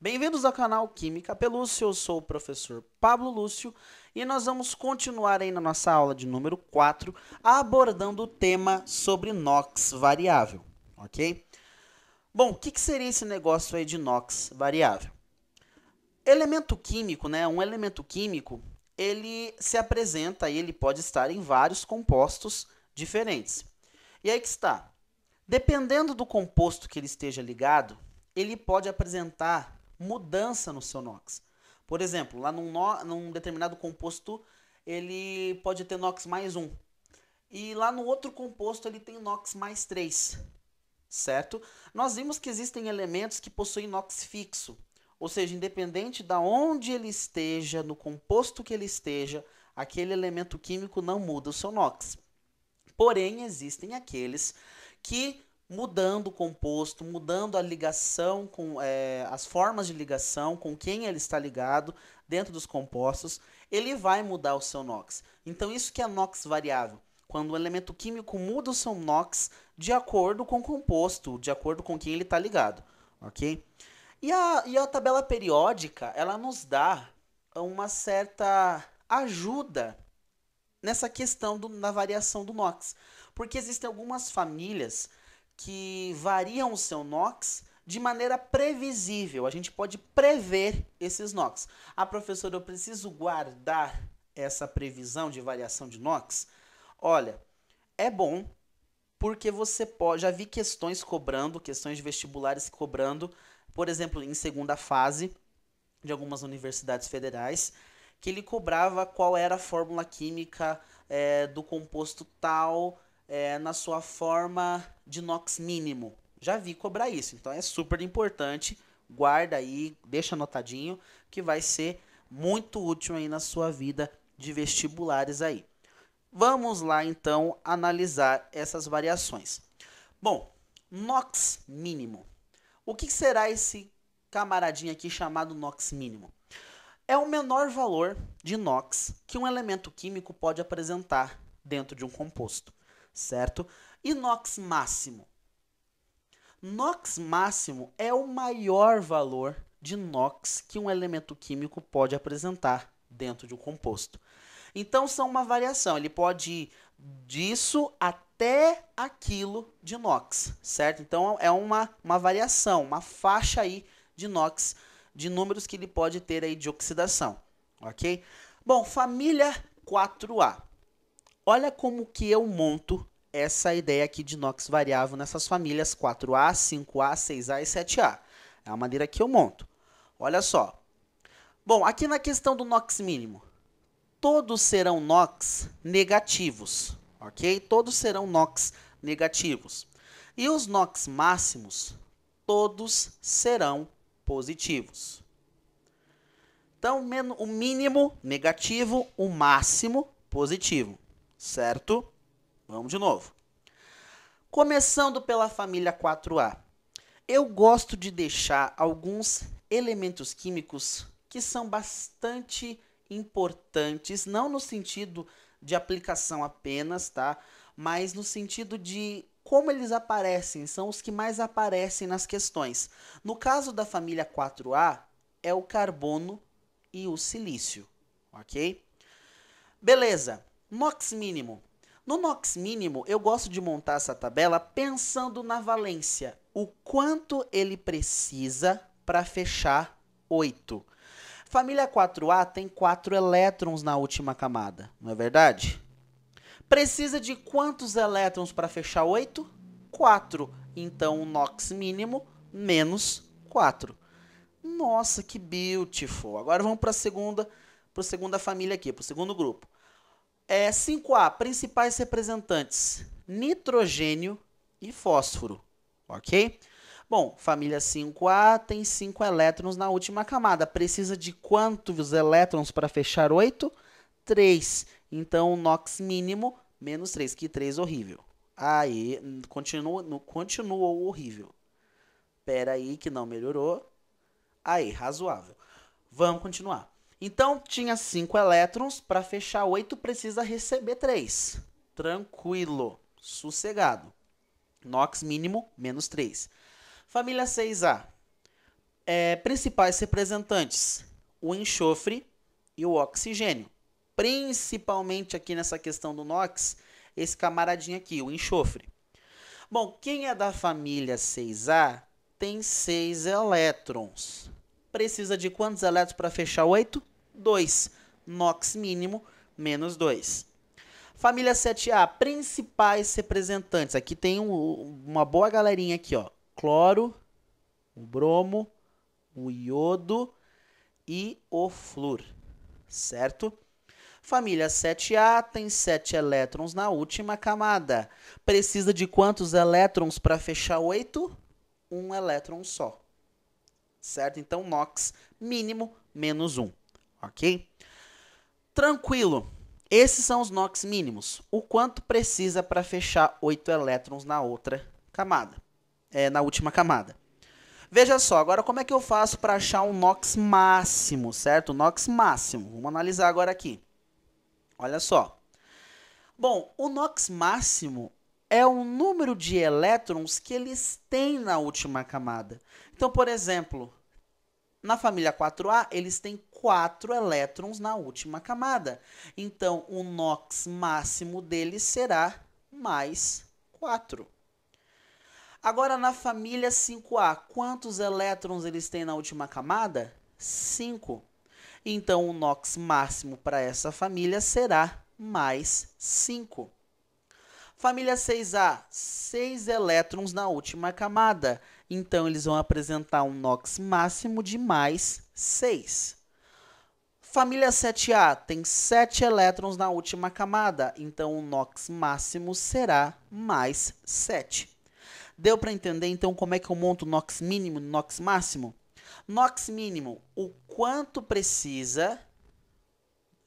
Bem-vindos ao canal Química Pelúcio, eu sou o professor Pablo Lúcio e nós vamos continuar aí na nossa aula de número 4, abordando o tema sobre NOx variável, ok? Bom, o que seria esse negócio aí de NOx variável? Elemento químico, né? Um elemento químico, ele se apresenta e ele pode estar em vários compostos diferentes. E aí que está. Dependendo do composto que ele esteja ligado, ele pode apresentar mudança no seu NOx. Por exemplo, lá num determinado composto, ele pode ter NOx mais um. E lá no outro composto, ele tem NOx mais 3, certo? Nós vimos que existem elementos que possuem NOx fixo. Ou seja, independente de onde ele esteja, no composto que ele esteja, aquele elemento químico não muda o seu NOx. Porém, existem aqueles que, mudando o composto, mudando a ligação, as formas de ligação, com quem ele está ligado dentro dos compostos, ele vai mudar o seu NOx. Então, isso que é NOx variável. Quando o elemento químico muda o seu NOx de acordo com o composto, de acordo com quem ele está ligado. Ok? E a tabela periódica, ela nos dá uma certa ajuda nessa questão da variação do NOx. Porque existem algumas famílias que variam o seu NOx de maneira previsível. A gente pode prever esses NOx. Ah, professor, eu preciso guardar essa previsão de variação de NOx? Olha, é bom porque você pode... Já vi questões cobrando, questões de vestibulares cobrando, por exemplo, em segunda fase de algumas universidades federais, que ele cobrava qual era a fórmula química do composto tal na sua forma de NOx mínimo. Já vi cobrar isso, então é super importante. Guarda aí, deixa anotadinho, que vai ser muito útil aí na sua vida de vestibulares aí. Vamos lá então analisar essas variações. Bom, NOx mínimo. O que será esse camaradinho aqui chamado NOx mínimo? É o menor valor de NOx que um elemento químico pode apresentar dentro de um composto, certo? E NOx máximo? NOx máximo é o maior valor de NOx que um elemento químico pode apresentar dentro de um composto. Então, são uma variação, ele pode ir disso até aquilo de NOx, certo? Então, é uma variação, uma faixa aí de NOx, de números que ele pode ter aí de oxidação, ok? Bom, família 4A. Olha como que eu monto essa ideia aqui de NOx variável nessas famílias 4A, 5A, 6A e 7A. É a maneira que eu monto. Olha só. Bom, aqui na questão do NOx mínimo, todos serão NOx negativos, ok? Todos serão NOx negativos. E os NOx máximos, todos serão positivos. Então, o mínimo negativo, o máximo positivo, certo? Vamos de novo. Começando pela família 4A. Eu gosto de deixar alguns elementos químicos que são bastante importantes, não no sentido de aplicação apenas, tá? Mas no sentido de como eles aparecem, são os que mais aparecem nas questões. No caso da família 4A, é o carbono e o silício, ok? Beleza, NOx mínimo. No NOx mínimo, eu gosto de montar essa tabela pensando na valência, o quanto ele precisa para fechar 8. Família 4A tem 4 elétrons na última camada, não é verdade? Precisa de quantos elétrons para fechar 8? 4. Então, o NOx mínimo menos 4. Nossa, que beautiful. Agora vamos para a segunda família aqui, para o segundo grupo. 5A, principais representantes, nitrogênio e fósforo, ok? Bom, família 5A tem 5 elétrons na última camada. Precisa de quantos elétrons para fechar 8? 3. Então, o NOx mínimo, menos 3. Que 3 horrível. Aí, continuou horrível. Pera aí que não melhorou. Aí, razoável. Vamos continuar. Então, tinha 5 elétrons. Para fechar 8, precisa receber 3. Tranquilo. Sossegado. NOx mínimo, menos 3. Família 6A. principais representantes, o enxofre e o oxigênio. Principalmente aqui nessa questão do NOx, esse camaradinho aqui, o enxofre. Bom, quem é da família 6A tem 6 elétrons. Precisa de quantos elétrons para fechar 8? 2. NOx mínimo, menos 2. Família 7A, principais representantes. Aqui tem uma boa galerinha aqui, ó. Cloro, o bromo, o iodo e o flúor, certo? Família 7A tem 7 elétrons na última camada. Precisa de quantos elétrons para fechar 8? 1 elétron só, certo? Então, NOx mínimo, menos 1, ok? Tranquilo. Esses são os NOx mínimos. O quanto precisa para fechar 8 elétrons na outra camada, na última camada. Veja só, agora como é que eu faço para achar um NOx máximo, certo? NOx máximo. Vamos analisar agora aqui. Olha só. Bom, o NOx máximo é o número de elétrons que eles têm na última camada. Então, por exemplo, na família 4A, eles têm 4 elétrons na última camada. Então, o NOx máximo deles será mais 4. Agora, na família 5A, quantos elétrons eles têm na última camada? 5. Então, o NOx máximo para essa família será mais 5. Família 6A, 6 elétrons na última camada. Então, eles vão apresentar um NOx máximo de mais 6. Família 7A tem 7 elétrons na última camada. Então, o NOx máximo será mais 7. Deu para entender, então, como é que eu monto o NOx mínimo e o NOx máximo? NOx mínimo, o quanto precisa...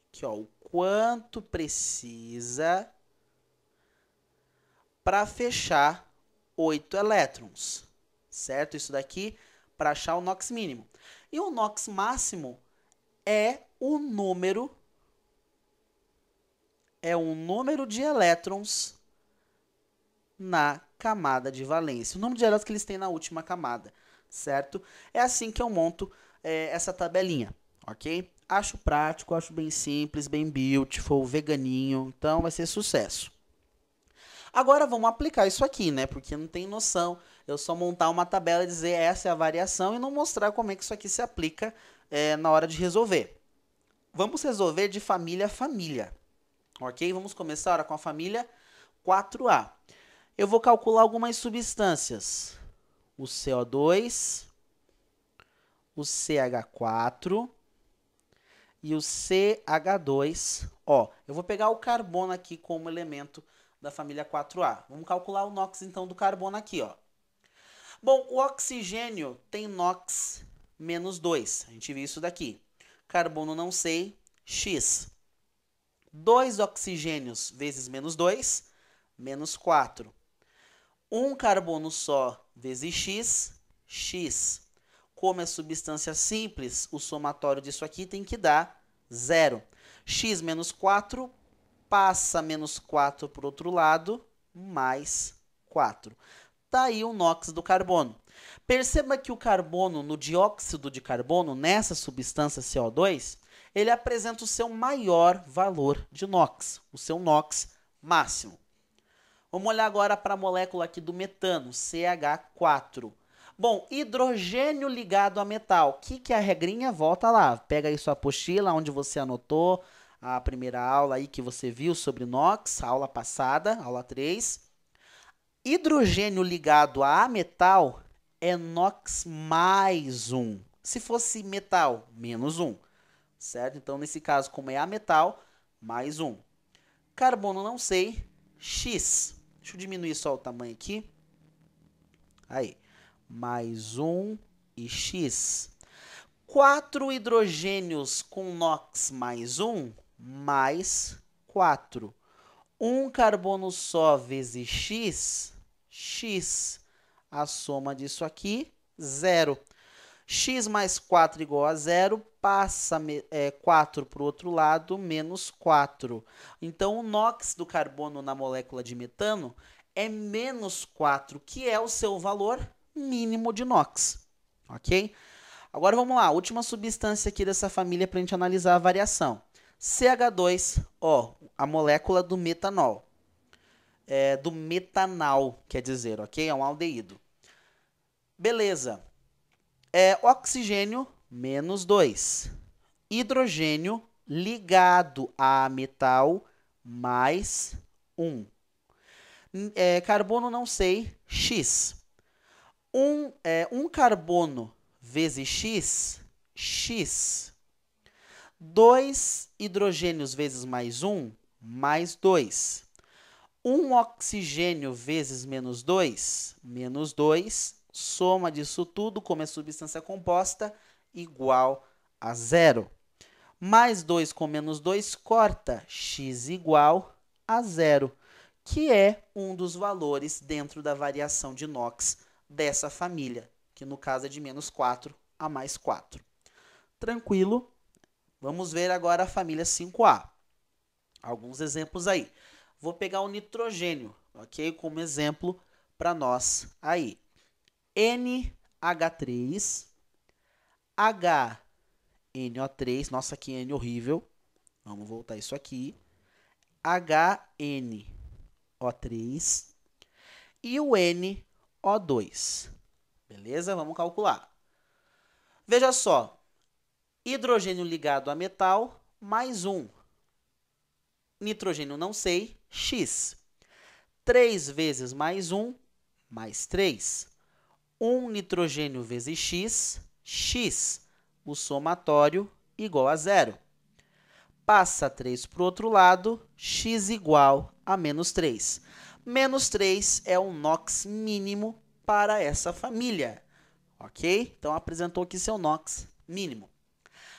Aqui, ó, o quanto precisa para fechar 8 elétrons, certo? Isso daqui para achar o NOx mínimo. E o NOx máximo é o número de elétrons na camada de valência. O número de elétrons que eles têm na última camada, certo? É assim que eu monto essa tabelinha, ok? Acho prático, acho bem simples, bem beautiful, veganinho, então vai ser sucesso. Agora vamos aplicar isso aqui, né? Porque não tem noção eu só montar uma tabela e dizer essa é a variação e não mostrar como é que isso aqui se aplica na hora de resolver. Vamos resolver de família a família, ok? Vamos começar agora com a família 4A. Eu vou calcular algumas substâncias. O CO2, o CH4 e o CH2. Ó, eu vou pegar o carbono aqui como elemento da família 4A. Vamos calcular o NOx, então, do carbono aqui, ó. Bom, o oxigênio tem NOx menos 2. A gente viu isso daqui. Carbono não sei, X. 2 oxigênios vezes menos 2, menos 4. 1 carbono só vezes X, X. Como é substância simples, o somatório disso aqui tem que dar 0. X menos 4 passa menos 4 para o outro lado, mais 4. Tá aí o NOx do carbono. Perceba que o carbono, no dióxido de carbono, nessa substância CO2, ele apresenta o seu maior valor de NOx, o seu NOx máximo. Vamos olhar agora para a molécula aqui do metano, CH4. Bom, hidrogênio ligado a metal. O que é a regrinha? Volta lá, pega aí sua apostila, onde você anotou a primeira aula aí que você viu sobre NOx, a aula passada, aula 3. Hidrogênio ligado a metal é NOx mais 1. Se fosse metal, menos 1. Certo? Então, nesse caso, como é a metal, mais 1. Carbono não sei, X. Deixa eu diminuir só o tamanho aqui. Aí, mais 1 e X. 4 hidrogênios com NOx mais 1, mais 4. 1 carbono só vezes X, X. A soma disso aqui, 0. X mais 4 igual a 0, passa 4 para o outro lado, menos 4. Então, o NOx do carbono na molécula de metano é menos 4, que é o seu valor mínimo de NOx, ok? Agora vamos lá, última substância aqui dessa família para a gente analisar a variação. CH2O, a molécula do metanol. Do metanal, quer dizer, ok? É um aldeído. Beleza. Oxigênio, menos 2. Hidrogênio ligado a metal, mais 1. Carbono, não sei, X. Um carbono vezes X, X. 2 hidrogênios vezes mais 1, mais 2. Um oxigênio vezes menos 2, menos 2. Soma disso tudo, como é substância composta, igual a 0. Mais 2 com menos 2 corta, x igual a 0, que é um dos valores dentro da variação de NOx dessa família, que no caso é de menos 4 a mais 4. Tranquilo? Vamos ver agora a família 5A. Alguns exemplos aí. Vou pegar o nitrogênio, ok? Como exemplo para nós aí. NH3, HNO3, nossa, que N horrível. Vamos voltar isso aqui. HNO3 e o NO2. Beleza? Vamos calcular. Veja só. Hidrogênio ligado a metal, mais 1. Nitrogênio não sei, X. 3 vezes mais 1, mais 3. 1 nitrogênio vezes X, X. O somatório igual a 0. Passa 3 para o outro lado, X igual a menos 3. Menos 3 é o NOx mínimo para essa família. Ok? Então, apresentou aqui seu NOx mínimo.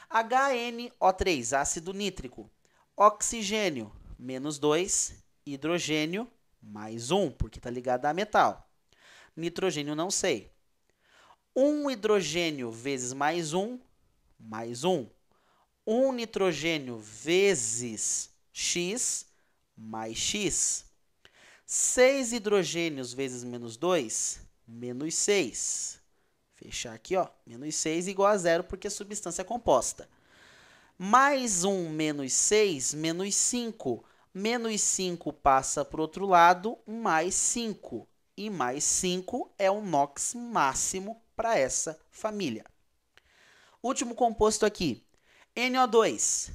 HNO3, ácido nítrico. Oxigênio, menos 2. Hidrogênio, mais 1, porque está ligado a metal. Nitrogênio, não sei. 1 hidrogênio vezes mais 1, mais 1. 1 nitrogênio vezes X, mais X. 6 hidrogênios vezes menos 2, menos 6. Fechar aqui, ó, menos 6 igual a 0, porque é substância composta. Mais 1 menos 6, menos 5. Menos 5 passa para o outro lado, mais 5. E mais 5 é o NOx máximo para essa família. Último composto aqui, NO2.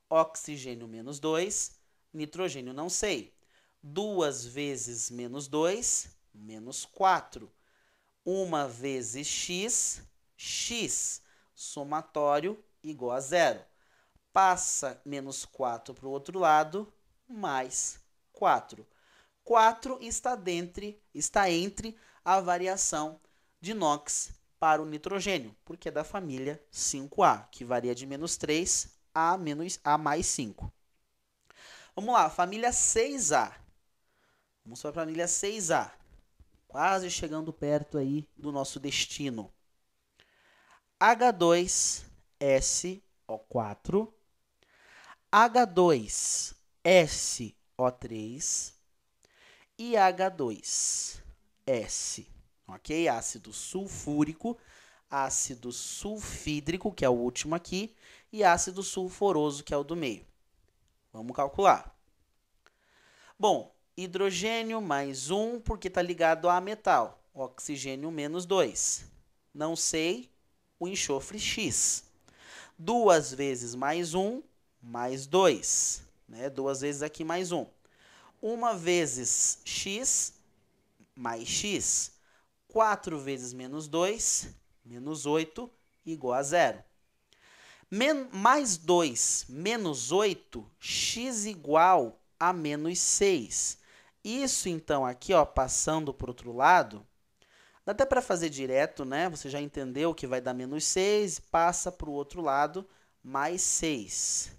Oxigênio menos 2, nitrogênio não sei. 2 vezes menos 2, menos 4. 1 vezes x, x, somatório igual a 0. Passa menos 4 para o outro lado, mais 4. 4 está entre a variação de NOx para o nitrogênio, porque é da família 5A, que varia de menos 3 a mais 5. Vamos lá, família 6A. Vamos para a família 6A. Quase chegando perto aí do nosso destino. H2SO4, H2SO3 e H2S, ok? Ácido sulfúrico, ácido sulfídrico, que é o último aqui, e ácido sulfuroso, que é o do meio. Vamos calcular. Bom, hidrogênio mais 1, porque está ligado a metal. Oxigênio menos 2. Não sei, o enxofre X. 2 vezes mais 1, mais 2. Né? 2 vezes aqui mais 1. 1 vezes X, mais X. 4 vezes menos 2, menos 8, igual a 0. Mais 2, menos 8, x igual a menos 6. Isso, então, aqui, ó, passando para o outro lado, dá até para fazer direto, né? Você já entendeu que vai dar menos 6, passa para o outro lado, mais 6.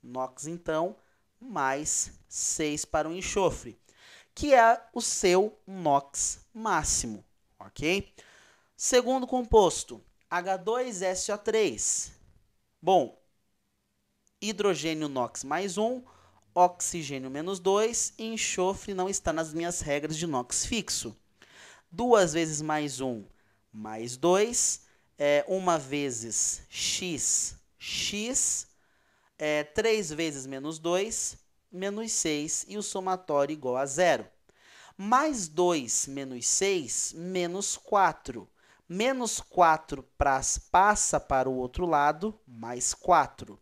NOx, então, mais 6 para o enxofre, que é o seu NOx máximo, ok? Segundo composto, H2SO3. Bom, hidrogênio NOx mais 1, oxigênio menos 2, e enxofre não está nas minhas regras de NOx fixo. 2 vezes mais 1, mais 2, 1 vezes x, x, 3 vezes menos 2, menos 6, e o somatório igual a 0. Mais 2 menos 6, menos 4. Menos 4 passa para o outro lado, mais 4.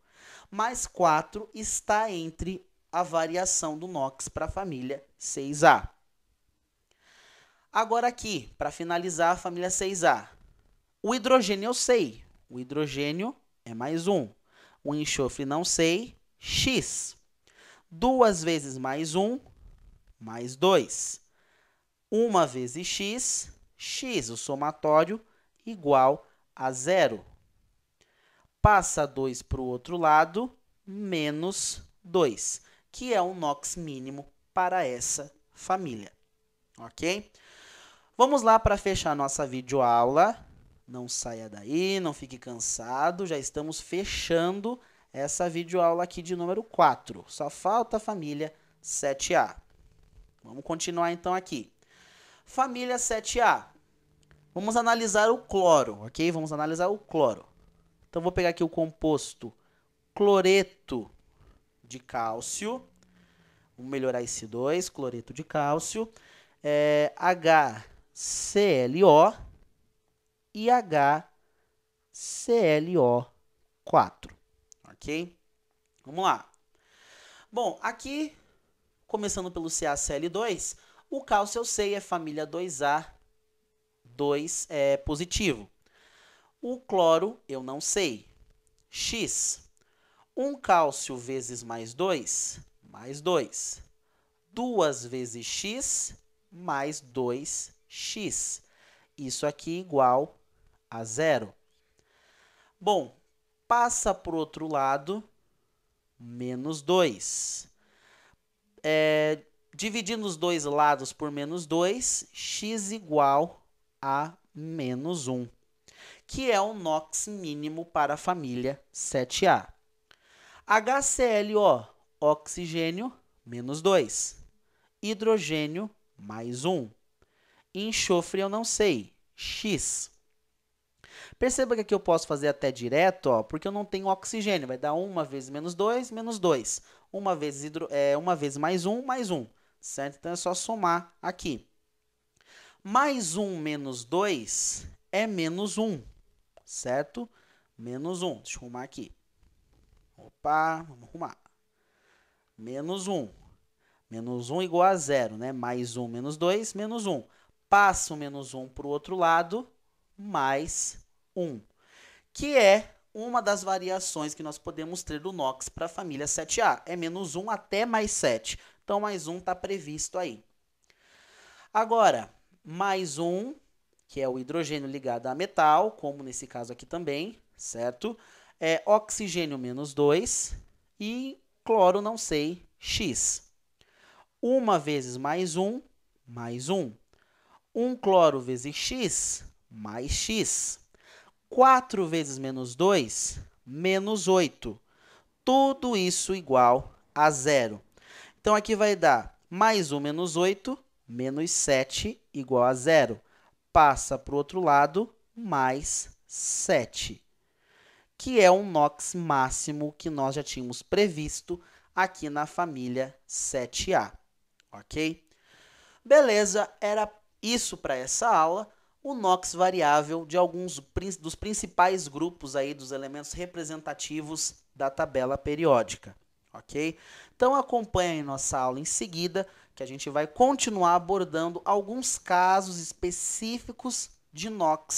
Mais 4 está entre a variação do NOx para a família 6A. Agora aqui, para finalizar a família 6A. O hidrogênio eu sei, o hidrogênio é mais 1. O enxofre não sei, x. 2 vezes mais 1, mais 2. 1 vezes x, x, o somatório igual a 0. Passa 2 para o outro lado, menos 2, que é o NOx mínimo para essa família. Ok? Vamos lá para fechar nossa videoaula. Não saia daí, não fique cansado, já estamos fechando essa videoaula aqui de número 4. Só falta a família 7A. Vamos continuar então aqui. Família 7A. Vamos analisar o cloro, ok? Vamos analisar o cloro. Então, vou pegar aqui o composto cloreto de cálcio. Vamos melhorar esse 2, cloreto de cálcio. HClO e HClO4, ok? Vamos lá. Bom, aqui, começando pelo CaCl2, o cálcio eu sei é família 2A, 2 é positivo. O cloro eu não sei. X. 1 cálcio vezes mais 2, mais 2. 2 vezes x, mais 2x. Isso aqui igual a 0. Bom, passa para o outro lado, menos 2. Dividindo os dois lados por menos 2, x igual a menos 1, que é o NOx mínimo para a família 7A. HClO, oxigênio, menos 2. Hidrogênio, mais 1. Enxofre eu não sei, x. Perceba que aqui eu posso fazer até direto, ó, porque eu não tenho oxigênio. Vai dar 1 vezes menos 2, menos 2. 1 vezes mais 1, mais 1. Certo? Então, é só somar aqui. Mais 1 menos 2 é menos 1. Certo? Menos 1. Deixa eu arrumar aqui. Opa, vamos arrumar. Menos 1. Menos 1 igual a 0, né? Mais 1 menos 2, menos 1. Passa o menos 1 para o outro lado, mais 1. Que é uma das variações que nós podemos ter do NOx para a família 7A. É menos 1 até mais 7. Então, mais 1 está previsto aí. Agora, mais 1, que é o hidrogênio ligado a metal, como nesse caso aqui também, certo? Oxigênio menos 2 e cloro não sei, x. 1 vezes mais 1, mais 1. 1 cloro vezes x, mais x. 4 vezes menos 2, menos 8. Tudo isso igual a 0. Então, aqui vai dar mais 1 menos 8, menos 7, igual a 0. Passa para o outro lado, mais 7. Que é um NOx máximo que nós já tínhamos previsto aqui na família 7A. Ok? Beleza, era isso para essa aula. O NOx variável de alguns dos principais grupos aí dos elementos representativos da tabela periódica, ok? Então, acompanhe nossa aula em seguida, que a gente vai continuar abordando alguns casos específicos de NOx